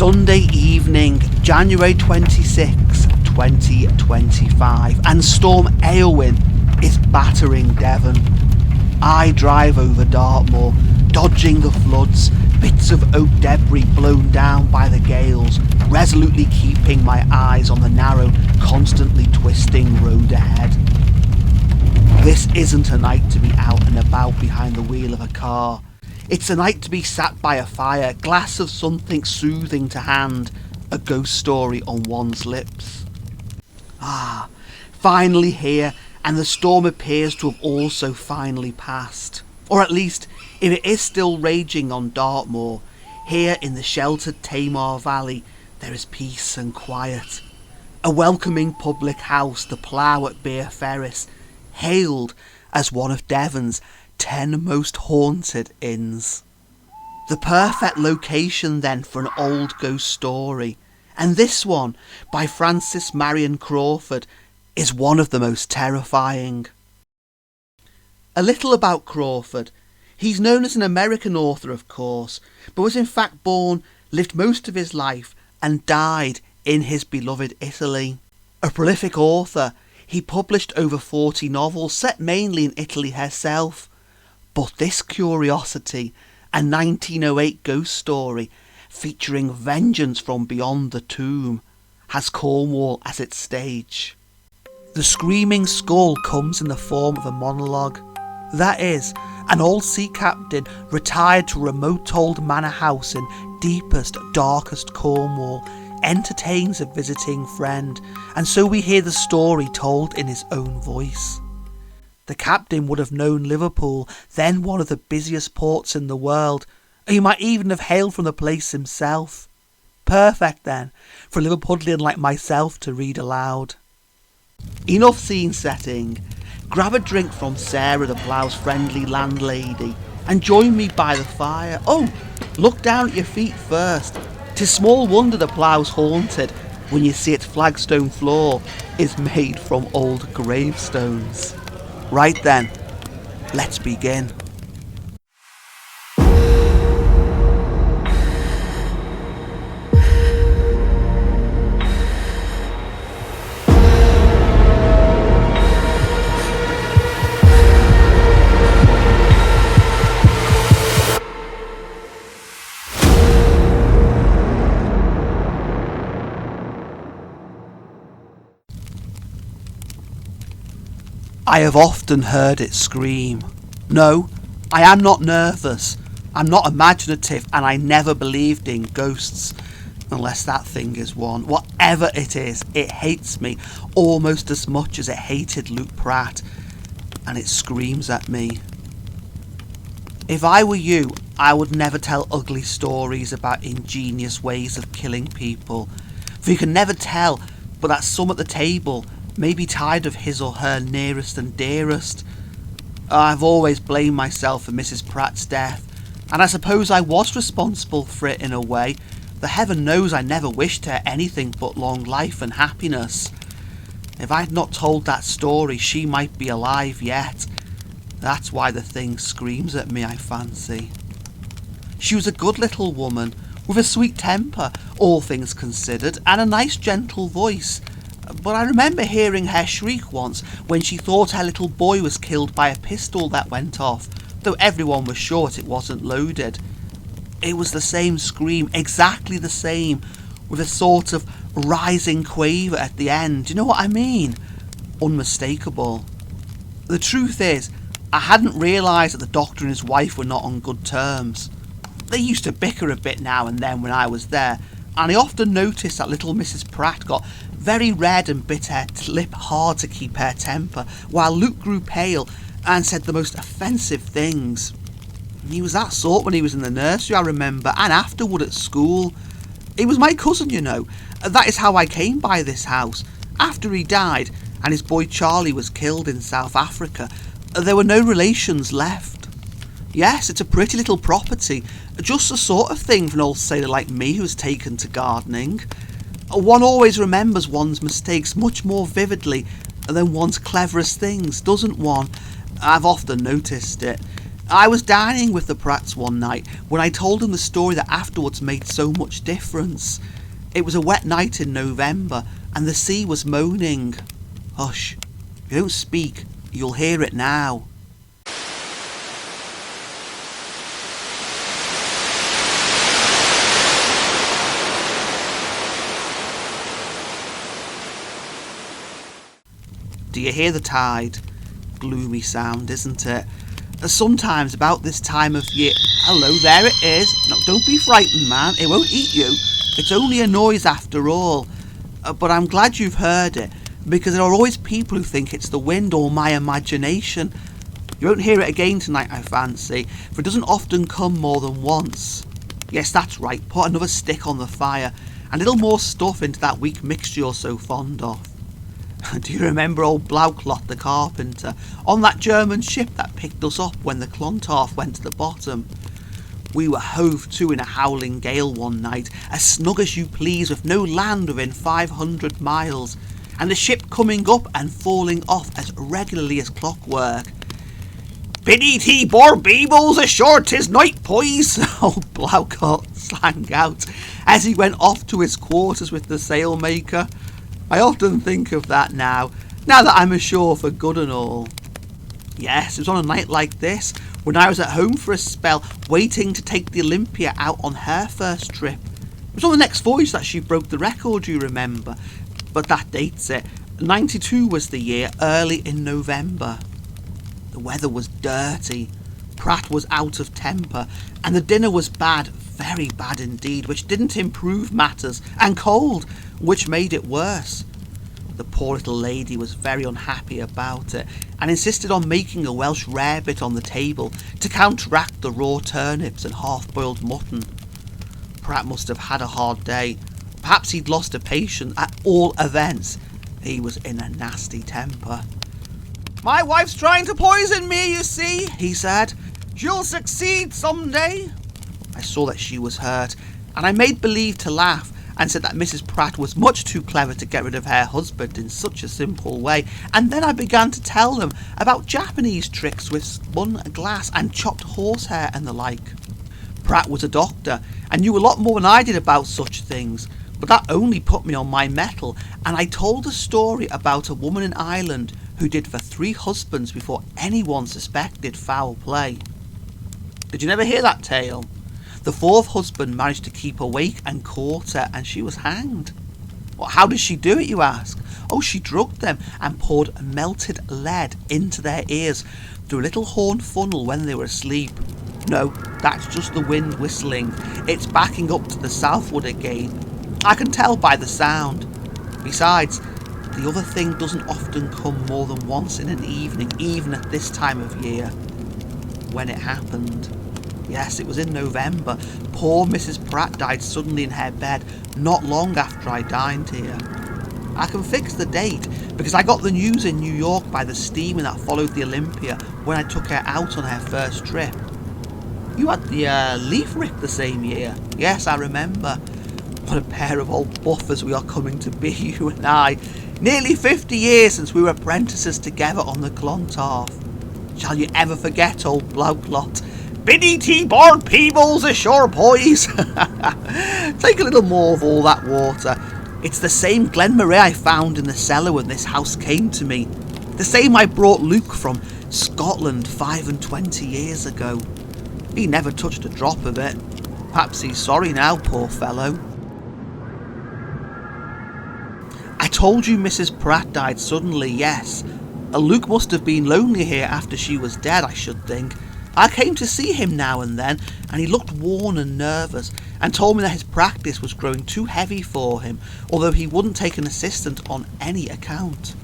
Sunday evening, January 26, 2025, and Storm Eowyn is battering Devon. I drive over Dartmoor, dodging the floods, bits of oak debris blown down by the gales, resolutely keeping my eyes on the narrow, constantly twisting road ahead. This isn't a night to be out and about behind the wheel of a car. It's a night to be sat by a fire, glass of something soothing to hand, a ghost story on one's lips. Finally here, and the storm appears to have also finally passed. Or at least, if it is still raging on Dartmoor, here in the sheltered Tamar Valley, there is peace and quiet. A welcoming public house, the Plough at Beer Ferris, hailed as one of Devon's 10 most haunted inns. The perfect location then for an old ghost story, and this one, by Francis Marian Crawford, is one of the most terrifying. A little about Crawford. He's known as an American author, of course, but was in fact born, lived most of his life, and died in his beloved Italy. A prolific author, he published over 40 novels set mainly in Italy herself. But this curiosity, a 1908 ghost story featuring vengeance from beyond the tomb, has Cornwall as its stage. The screaming skull comes in the form of a monologue. That is, an old sea captain retired to a remote old manor house in deepest, darkest Cornwall entertains a visiting friend, and so we hear the story told in his own voice. The captain would have known Liverpool, then one of the busiest ports in the world. He might even have hailed from the place himself. Perfect then, for a Liverpudlian like myself to read aloud. Enough scene setting. Grab a drink from Sarah, the Plough's friendly landlady, and join me by the fire. Oh, look down at your feet first. 'Tis small wonder the Plough's haunted when you see its flagstone floor is made from old gravestones. Right then, let's begin. I have often heard it scream. No, I am not nervous, I'm not imaginative, and I never believed in ghosts. Unless that thing is one. Whatever it is, it hates me almost as much as it hated Luke Pratt, and it screams at me. If I were you, I would never tell ugly stories about ingenious ways of killing people, for you can never tell but that some at the table may be tired of his or her nearest and dearest. I've always blamed myself for Mrs. Pratt's death, and I suppose I was responsible for it in a way, though heaven knows I never wished her anything but long life and happiness. If I'd not told that story, she might be alive yet. That's why the thing screams at me, I fancy. She was a good little woman, with a sweet temper, all things considered, and a nice gentle voice. But I remember hearing her shriek once when she thought her little boy was killed by a pistol that went off, though everyone was sure it wasn't loaded. It was the same scream, exactly the same, with a sort of rising quaver at the end. Do you know what I mean? Unmistakable. The truth is, I hadn't realised that the doctor and his wife were not on good terms. They used to bicker a bit now and then when I was there, and I often noticed that little Mrs. Pratt got very red and bit her lip hard to keep her temper, while Luke grew pale and said the most offensive things. He was that sort when he was in the nursery, I remember, and afterward at school. He was my cousin, you know. That is how I came by this house. After he died, and his boy Charlie was killed in South Africa, there were no relations left. Yes, it's a pretty little property, just the sort of thing for an old sailor like me who's taken to gardening. One always remembers one's mistakes much more vividly than one's cleverest things, doesn't one? I've often noticed it. I was dining with the Pratts one night when I told them the story that afterwards made so much difference. It was a wet night in November and the sea was moaning. Hush, if you don't speak, you'll hear it now. Do you hear the tide? Gloomy sound, isn't it? Sometimes about this time of year... Hello, there it is. No, don't be frightened, man. It won't eat you. It's only a noise after all. But I'm glad you've heard it, because there are always people who think it's the wind or my imagination. You won't hear it again tonight, I fancy, for it doesn't often come more than once. Yes, that's right. Put another stick on the fire, and a little more stuff into that weak mixture you're so fond of. Do you remember old Blauklot the carpenter, on that German ship that picked us up when the Clontarf went to the bottom? We were hove to in a howling gale one night, as snug as you please, with no land within 500 miles, and the ship coming up and falling off as regularly as clockwork. "Biddy tea bor beebles ashore 'tis night, boys," old Blauklot sang out as he went off to his quarters with the sailmaker. I often think of that now that I'm ashore for good and all. Yes, it was on a night like this, when I was at home for a spell, waiting to take the Olympia out on her first trip. It was on the next voyage that she broke the record, you remember. But that dates it. 92 was the year, early in November. The weather was dirty. Pratt was out of temper, and the dinner was bad, very bad indeed, which didn't improve matters, and cold, which made it worse. The poor little lady was very unhappy about it, and insisted on making a Welsh rarebit on the table to counteract the raw turnips and half-boiled mutton. Pratt must have had a hard day. Perhaps he'd lost a patient. At all events, he was in a nasty temper. "My wife's trying to poison me, you see," he said. "She'll succeed someday." I saw that she was hurt, and I made believe to laugh, and said that Mrs. Pratt was much too clever to get rid of her husband in such a simple way, and then I began to tell them about Japanese tricks with spun glass and chopped horsehair and the like. Pratt was a doctor, and knew a lot more than I did about such things, but that only put me on my mettle, and I told a story about a woman in Ireland who did for 3 husbands before anyone suspected foul play. Did you never hear that tale? The 4th husband managed to keep awake and caught her, and she was hanged. Well, how did she do it, you ask? Oh, she drugged them and poured melted lead into their ears through a little horn funnel when they were asleep. No, that's just the wind whistling. It's backing up to the southward again. I can tell by the sound. Besides, the other thing doesn't often come more than once in an evening, even at this time of year. When it happened... Yes, it was in November. Poor Mrs. Pratt died suddenly in her bed, not long after I dined here. I can fix the date, because I got the news in New York by the steamer that followed the Olympia when I took her out on her first trip. You had the leaf rip the same year. Yes, I remember. What a pair of old buffers we are coming to be, you and I. Nearly 50 years since we were apprentices together on the Clontarf. Shall you ever forget old Blauklot? "Biddy tea bor peebles ashore, boys." Take a little more of all that water. It's the same Glenmarais I found in the cellar when this house came to me. The same I brought Luke from Scotland 25 years ago. He never touched a drop of it. Perhaps he's sorry now, poor fellow. I told you Mrs. Pratt died suddenly, yes. Luke must have been lonely here after she was dead, I should think. I came to see him now and then, and he looked worn and nervous, and told me that his practice was growing too heavy for him, although he wouldn't take an assistant on any account.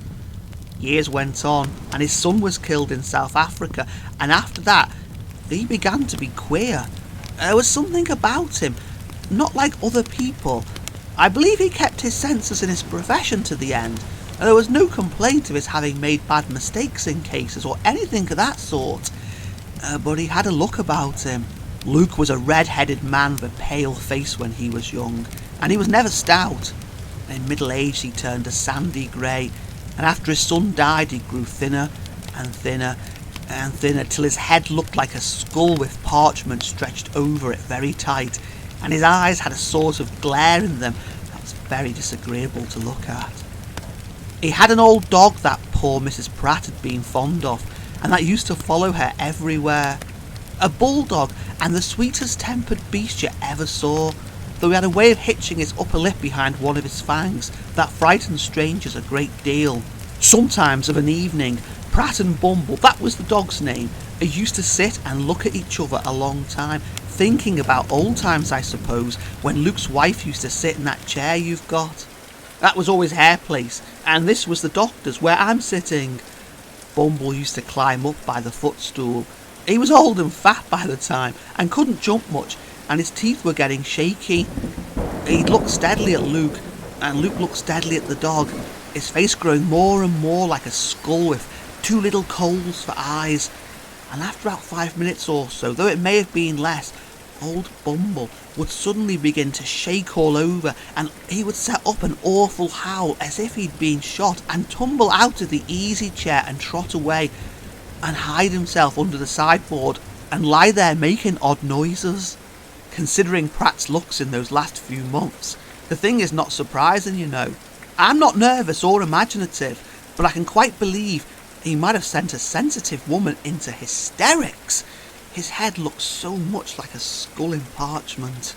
Years went on, and his son was killed in South Africa, and after that, he began to be queer. There was something about him, not like other people. I believe he kept his senses in his profession to the end, and there was no complaint of his having made bad mistakes in cases or anything of that sort. But he had a look about him. Luke was a red-headed man with a pale face when he was young, and he was never stout. In middle age he turned a sandy grey, and after his son died he grew thinner and thinner, and thinner, till his head looked like a skull with parchment stretched over it very tight, and his eyes had a sort of glare in them that was very disagreeable to look at. He had an old dog that poor Mrs. Pratt had been fond of, and that used to follow her everywhere. A bulldog, and the sweetest tempered beast you ever saw, though he had a way of hitching his upper lip behind one of his fangs that frightened strangers a great deal. Sometimes of an evening, Pratt and Bumble, that was the dog's name, used to sit and look at each other a long time, thinking about old times, I suppose, when Luke's wife used to sit in that chair you've got. That was always her place, and this was the doctor's, where I'm sitting. Bumble used to climb up by the footstool. He was old and fat by the time, and couldn't jump much, and his teeth were getting shaky. He'd look steadily at Luke, and Luke looked steadily at the dog, his face growing more and more like a skull with two little coals for eyes. And after about 5 minutes or so, though it may have been less, old Bumble would suddenly begin to shake all over, and he would set up an awful howl as if he'd been shot, and tumble out of the easy chair and trot away and hide himself under the sideboard and lie there making odd noises. Considering Pratt's looks in those last few months, the thing is not surprising, you know. I'm not nervous or imaginative, but I can quite believe he might have sent a sensitive woman into hysterics. His head looked so much like a skull in parchment.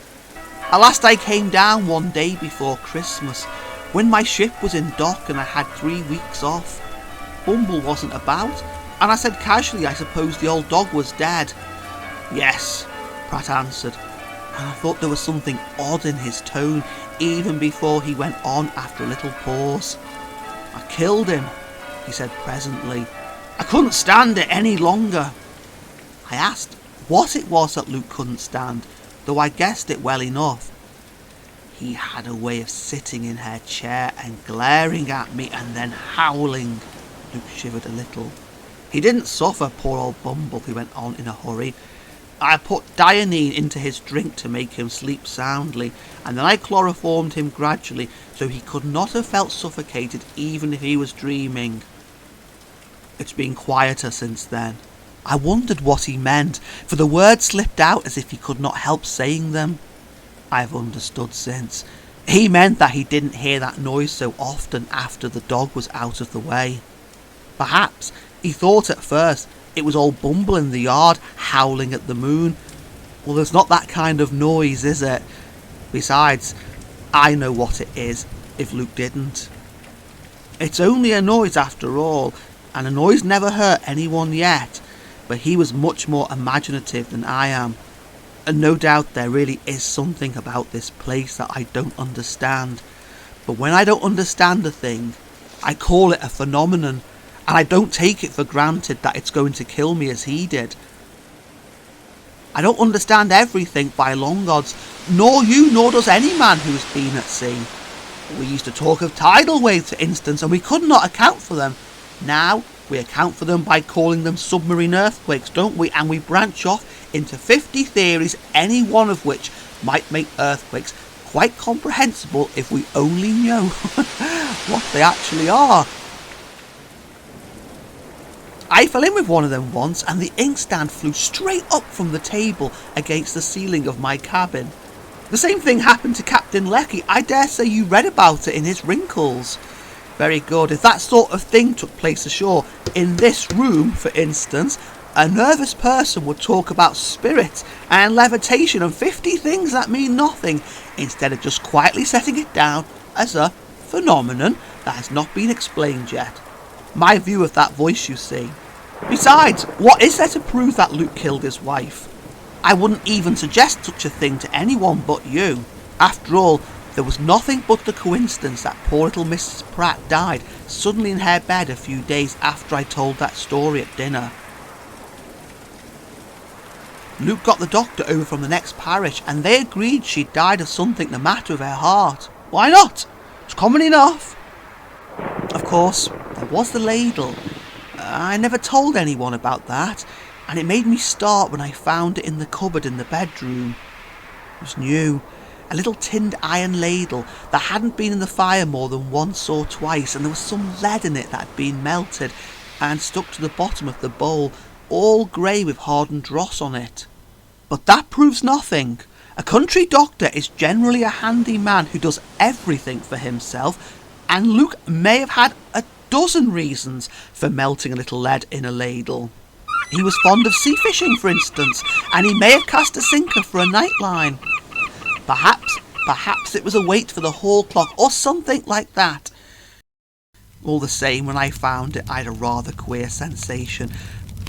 At last I came down one day before Christmas, when my ship was in dock and I had 3 weeks off. Bumble wasn't about, and I said casually I suppose the old dog was dead. Yes, Pratt answered, and I thought there was something odd in his tone even before he went on after a little pause. I killed him, he said presently. I couldn't stand it any longer. I asked what it was that Luke couldn't stand, though I guessed it well enough. He had a way of sitting in her chair and glaring at me and then howling. Luke shivered a little. He didn't suffer, poor old Bumble, he went on in a hurry. I put dianine into his drink to make him sleep soundly, and then I chloroformed him gradually so he could not have felt suffocated even if he was dreaming. It's been quieter since then. I wondered what he meant, for the words slipped out as if he could not help saying them. I've understood since. He meant that he didn't hear that noise so often after the dog was out of the way. Perhaps he thought at first it was old Bumble in the yard howling at the moon. Well, there's not that kind of noise, is it? Besides, I know what it is, if Luke didn't. It's only a noise after all, and a noise never hurt anyone yet, but he was much more imaginative than I am, and no doubt there really is something about this place that I don't understand. But when I don't understand a thing, I call it a phenomenon, and I don't take it for granted that it's going to kill me as he did. I don't understand everything by long odds, nor you, nor does any man who's been at sea. We used to talk of tidal waves, for instance, and we could not account for them. Now we account for them by calling them submarine earthquakes, don't we? And we branch off into 50 theories, any one of which might make earthquakes quite comprehensible if we only know what they actually are. I fell in with one of them once, and the inkstand flew straight up from the table against the ceiling of my cabin. The same thing happened to Captain Lecky. I dare say you read about it in his Wrinkles. Very good. If that sort of thing took place ashore, in this room, for instance, a nervous person would talk about spirits and levitation and 50 things that mean nothing, instead of just quietly setting it down as a phenomenon that has not been explained yet. My view of that voice, you see. Besides, what is there to prove that Luke killed his wife? I wouldn't even suggest such a thing to anyone but you. After all, there was nothing but the coincidence that poor little Mrs. Pratt died suddenly in her bed a few days after I told that story at dinner. Luke got the doctor over from the next parish, and they agreed she'd died of something the matter with her heart. Why not? It's common enough. Of course, there was the ladle. I never told anyone about that, and it made me start when I found it in the cupboard in the bedroom. It was new, a little tinned iron ladle that hadn't been in the fire more than once or twice, and there was some lead in it that had been melted and stuck to the bottom of the bowl, all grey with hardened dross on it. But that proves nothing. A country doctor is generally a handy man who does everything for himself, and Luke may have had a dozen reasons for melting a little lead in a ladle. He was fond of sea fishing, for instance, and he may have cast a sinker for a nightline. Perhaps it was a weight for the hall clock or something like that. All the same, when I found it, I had a rather queer sensation,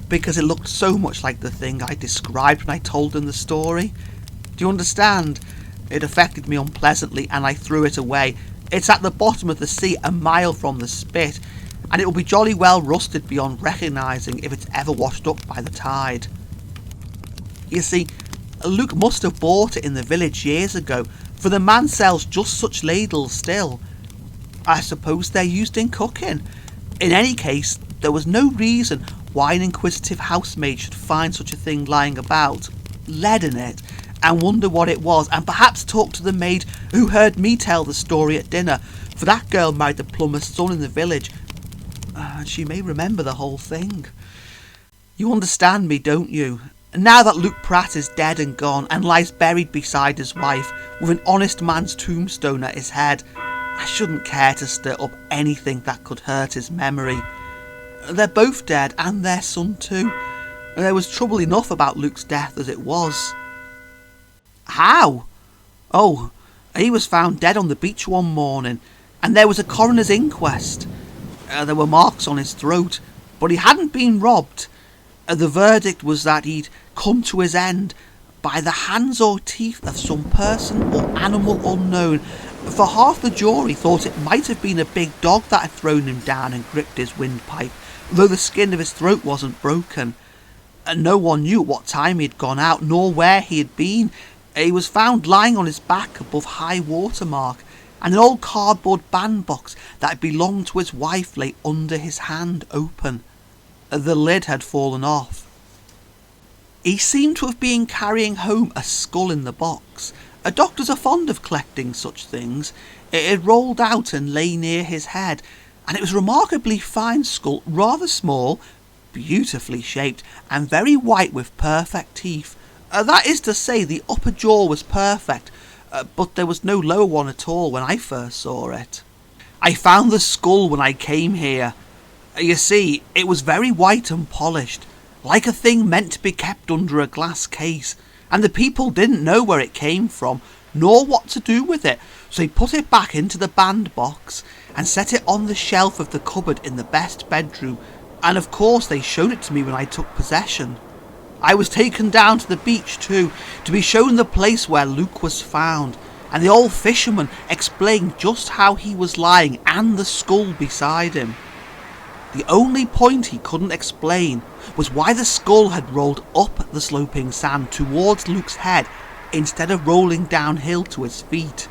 because it looked so much like the thing I described when I told him the story. Do you understand? It affected me unpleasantly, and I threw it away. It's at the bottom of the sea, a mile from the spit, and it will be jolly well rusted beyond recognising if it's ever washed up by the tide. You see, Luke must have bought it in the village years ago, for the man sells just such ladles still. I suppose they're used in cooking. In any case, there was no reason why an inquisitive housemaid should find such a thing lying about, lead in it, and wonder what it was, and perhaps talk to the maid who heard me tell the story at dinner, for that girl married the plumber's son in the village, and she may remember the whole thing. You understand me, don't you? Now that Luke Pratt is dead and gone, and lies buried beside his wife, with an honest man's tombstone at his head, I shouldn't care to stir up anything that could hurt his memory. They're both dead, and their son too. There was trouble enough about Luke's death as it was. How? Oh, he was found dead on the beach one morning, and there was a coroner's inquest. There were marks on his throat, but he hadn't been robbed. The verdict was that he'd come to his end by the hands or teeth of some person or animal unknown, for half the jury thought it might have been a big dog that had thrown him down and gripped his windpipe, though the skin of his throat wasn't broken. And no one knew at what time he had gone out, nor where he had been. He was found lying on his back above high water mark, and an old cardboard bandbox that had belonged to his wife lay under his hand, open. The lid had fallen off. He seemed to have been carrying home a skull in the box. Doctors are fond of collecting such things. It had rolled out and lay near his head, and it was a remarkably fine skull, rather small, beautifully shaped, and very white with perfect teeth. That is to say, the upper jaw was perfect, but there was no lower one at all when I first saw it. I found the skull when I came here. You see, it was very white and polished, like a thing meant to be kept under a glass case, and the people didn't know where it came from, nor what to do with it, so they put it back into the bandbox and set it on the shelf of the cupboard in the best bedroom, and of course they showed it to me when I took possession. I was taken down to the beach too, to be shown the place where Luke was found, and the old fisherman explained just how he was lying and the skull beside him. The only point he couldn't explain was why the skull had rolled up the sloping sand towards Luke's head instead of rolling downhill to his feet.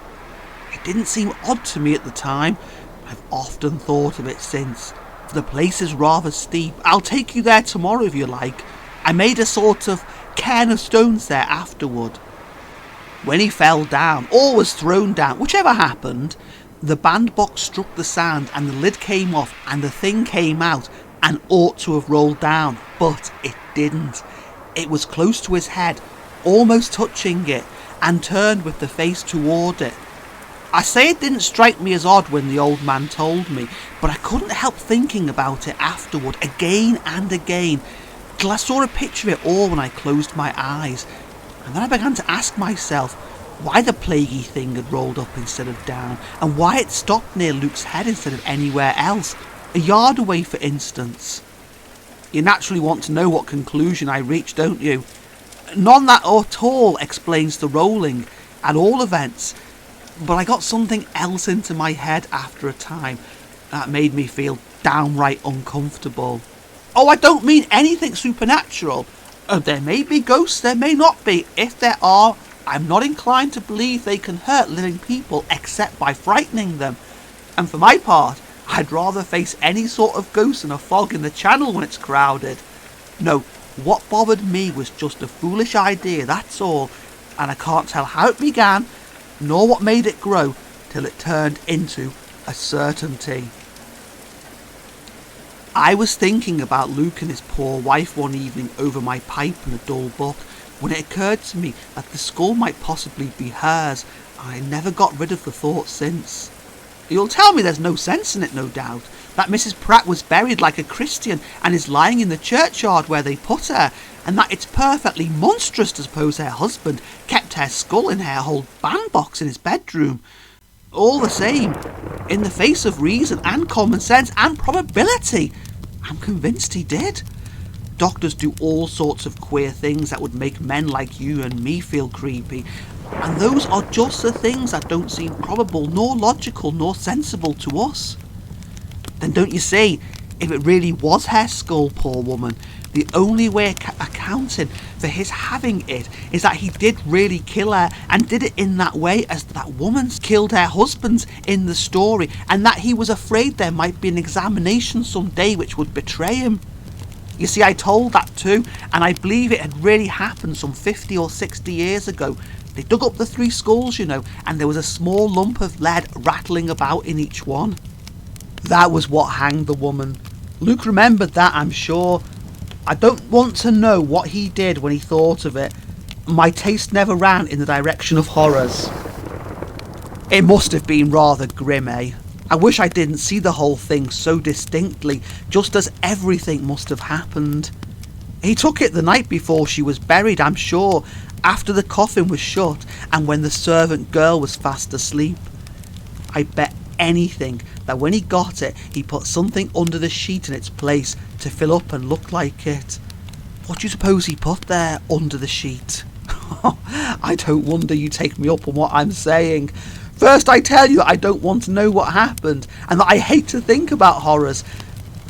It didn't seem odd to me at the time. I've often thought of it since. The place is rather steep. I'll take you there tomorrow if you like. I made a sort of cairn of stones there afterward. When he fell down, or was thrown down, whichever happened, the bandbox struck the sand and the lid came off and the thing came out and ought to have rolled down, but it didn't. It was close to his head, almost touching it, and turned with the face toward it. I say it didn't strike me as odd when the old man told me, but I couldn't help thinking about it afterward again and again, till I saw a picture of it all when I closed my eyes, and then I began to ask myself why the plaguey thing had rolled up instead of down, and why it stopped near Luke's head instead of anywhere else, a yard away for instance. You naturally want to know what conclusion I reached, don't you? None that at all explains the rolling, at all events, but I got something else into my head after a time that made me feel downright uncomfortable. Oh, I don't mean anything supernatural. There may be ghosts, there may not be. If there are, I'm not inclined to believe they can hurt living people except by frightening them. And for my part, I'd rather face any sort of ghost than a fog in the channel when it's crowded. No, what bothered me was just a foolish idea, that's all, and I can't tell how it began, nor what made it grow, till it turned into a certainty. I was thinking about Luke and his poor wife one evening over my pipe and a dull book, when it occurred to me that the skull might possibly be hers, and I never got rid of the thought since. You'll tell me there's no sense in it, no doubt, that Mrs. Pratt was buried like a Christian and is lying in the churchyard where they put her, and that it's perfectly monstrous to suppose her husband kept her skull in her old bandbox in his bedroom. All the same, in the face of reason and common sense and probability, I'm convinced he did. Doctors do all sorts of queer things that would make men like you and me feel creepy, and those are just the things that don't seem probable, nor logical, nor sensible to us. Then don't you see, if it really was her skull, poor woman, the only way accounting for his having it is that he did really kill her, and did it in that way as that woman's killed her husband in the story, and that he was afraid there might be an examination some day which would betray him. You see, I told that too, and I believe it had really happened some 50 or 60 years ago. They dug up the 3 skulls, you know, and there was a small lump of lead rattling about in each one. That was what hanged the woman. Luke remembered that, I'm sure. I don't want to know what he did when he thought of it. My taste never ran in the direction of horrors. It must have been rather grim, eh? I wish I didn't see the whole thing so distinctly, just as everything must have happened. He took it the night before she was buried, I'm sure, after the coffin was shut and when the servant girl was fast asleep. I bet anything that when he got it, he put something under the sheet in its place to fill up and look like it. What do you suppose he put there under the sheet? I don't wonder you take me up on what I'm saying. First I tell you that I don't want to know what happened, and that I hate to think about horrors.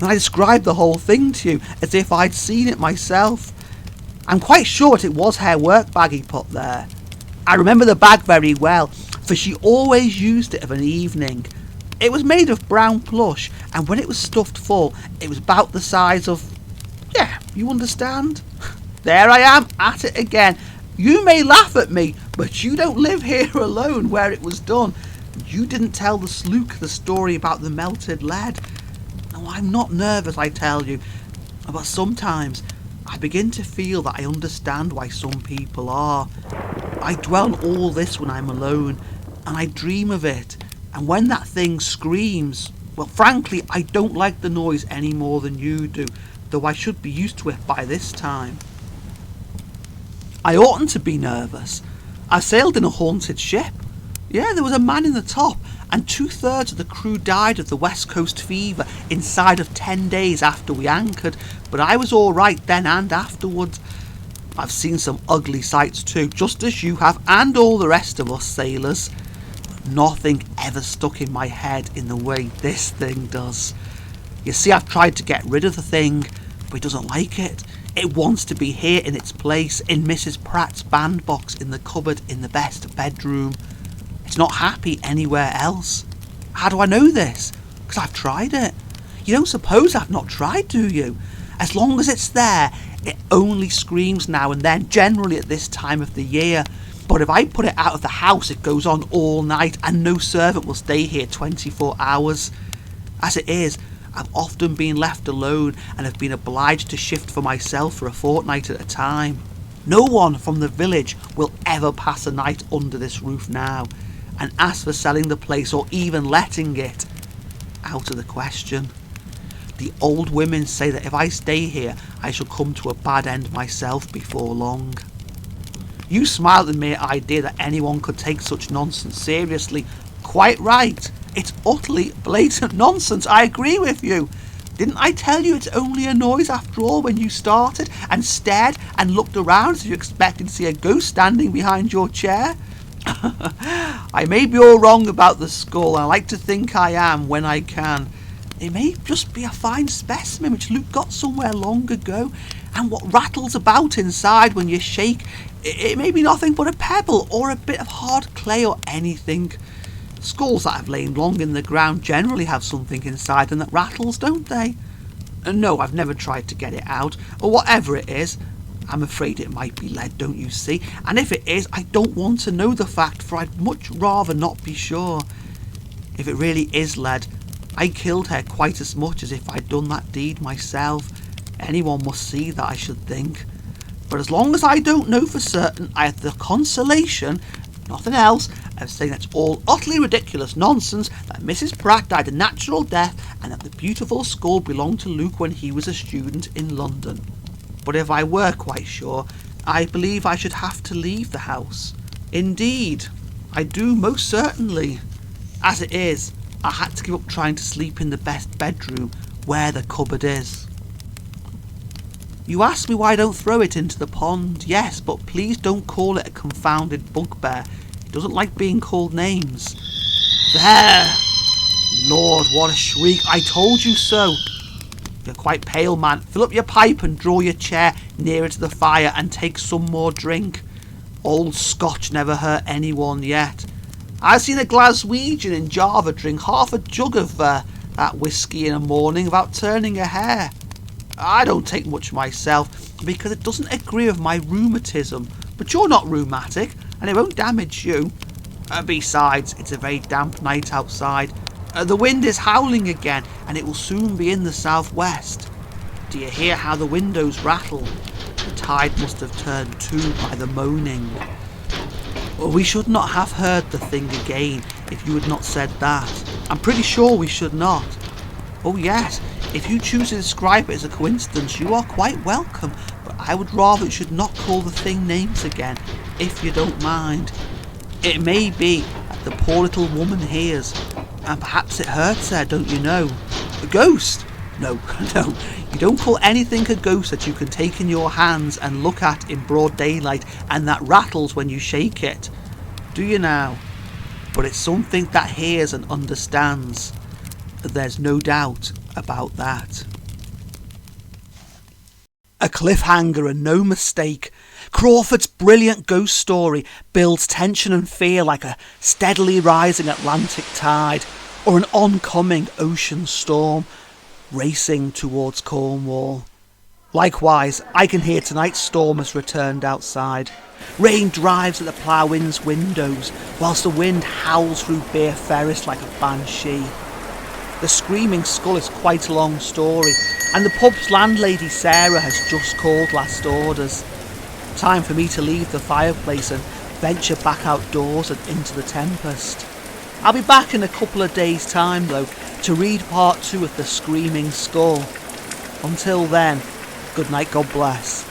And I described the whole thing to you as if I'd seen it myself. I'm quite sure it was her work bag he put there. I remember the bag very well, for she always used it of an evening. It was made of brown plush, and when it was stuffed full, it was about the size of... Yeah, you understand? There I am, at it again. You may laugh at me, but you don't live here alone where it was done. You didn't tell the slook the story about the melted lead. No, I'm not nervous, I tell you, but sometimes I begin to feel that I understand why some people are. I dwell on all this when I'm alone, and I dream of it, and when that thing screams, well, frankly, I don't like the noise any more than you do, though I should be used to it by this time. I oughtn't to be nervous. I sailed in a haunted ship. Yeah, there was a man in the top, and 2/3 of the crew died of the West Coast fever inside of 10 days after we anchored, but I was all right then and afterwards. I've seen some ugly sights too, just as you have, and all the rest of us sailors. Nothing ever stuck in my head in the way this thing does. You see, I've tried to get rid of the thing, but it doesn't like it. It wants to be here in its place, in Mrs. Pratt's bandbox in the cupboard in the best bedroom. It's not happy anywhere else. How do I know this? Because I've tried it. You don't suppose I've not tried, do you? As long as it's there, it only screams now and then, generally at this time of the year. But if I put it out of the house, it goes on all night, and no servant will stay here 24 hours. As it is, I've often been left alone and have been obliged to shift for myself for a fortnight at a time. No one from the village will ever pass a night under this roof now, and as for selling the place or even letting it, out of the question. The old women say that if I stay here, I shall come to a bad end myself before long. You smile at the mere idea that anyone could take such nonsense seriously. Quite right. It's utterly blatant nonsense. I agree with you. Didn't I tell you it's only a noise after all when you started and stared and looked around as if you expected to see a ghost standing behind your chair? I may be all wrong about the skull, and I like to think I am when I can. It may just be a fine specimen which Luke got somewhere long ago, and what rattles about inside when you shake, it may be nothing but a pebble or a bit of hard clay or anything. Skulls that have lain long in the ground generally have something inside them that rattles, don't they? No, I've never tried to get it out, or whatever it is. I'm afraid it might be lead, don't you see? And if it is, I don't want to know the fact, for I'd much rather not be sure. If it really is lead, I killed her quite as much as if I'd done that deed myself. Anyone must see that, I should think. But as long as I don't know for certain, I have the consolation, nothing else, of saying that's all utterly ridiculous nonsense, that Mrs. Pratt died a natural death, and that the beautiful skull belonged to Luke when he was a student in London. But if I were quite sure, I believe I should have to leave the house. Indeed, I do most certainly. As it is, I had to give up trying to sleep in the best bedroom where the cupboard is. You ask me why I don't throw it into the pond. Yes, but please don't call it a confounded bugbear. It doesn't like being called names. There! Lord, what a shriek. I told you so. You're quite pale, man. Fill up your pipe and draw your chair nearer to the fire and take some more drink. Old Scotch never hurt anyone yet. I've seen a Glaswegian in Java drink half a jug of that whisky in a morning without turning a hair. I don't take much myself because it doesn't agree with my rheumatism, but you're not rheumatic and it won't damage you. Besides, it's a very damp night outside. The wind is howling again and it will soon be in the southwest. Do you hear how the windows rattle? The tide must have turned too by the moaning. Well, we should not have heard the thing again if you had not said that. I'm pretty sure we should not. Oh yes, if you choose to describe it as a coincidence, you are quite welcome, but I would rather you should not call the thing names again, if you don't mind. It may be that the poor little woman hears, and perhaps it hurts her, don't you know? A ghost? No, no, you don't call anything a ghost that you can take in your hands and look at in broad daylight and that rattles when you shake it. Do you now? But it's something that hears and understands. There's no doubt about that. A cliffhanger and no mistake. Crawford's brilliant ghost story builds tension and fear like a steadily rising Atlantic tide or an oncoming ocean storm racing towards Cornwall. Likewise, I can hear tonight's storm has returned outside. Rain drives at the ploughwind's windows, whilst the wind howls through Beer Ferris like a banshee. The Screaming Skull is quite a long story, and the pub's landlady Sarah has just called last orders. Time for me to leave the fireplace and venture back outdoors and into the tempest. I'll be back in a couple of days' time, though, to read part 2 of The Screaming Skull. Until then, good night, God bless.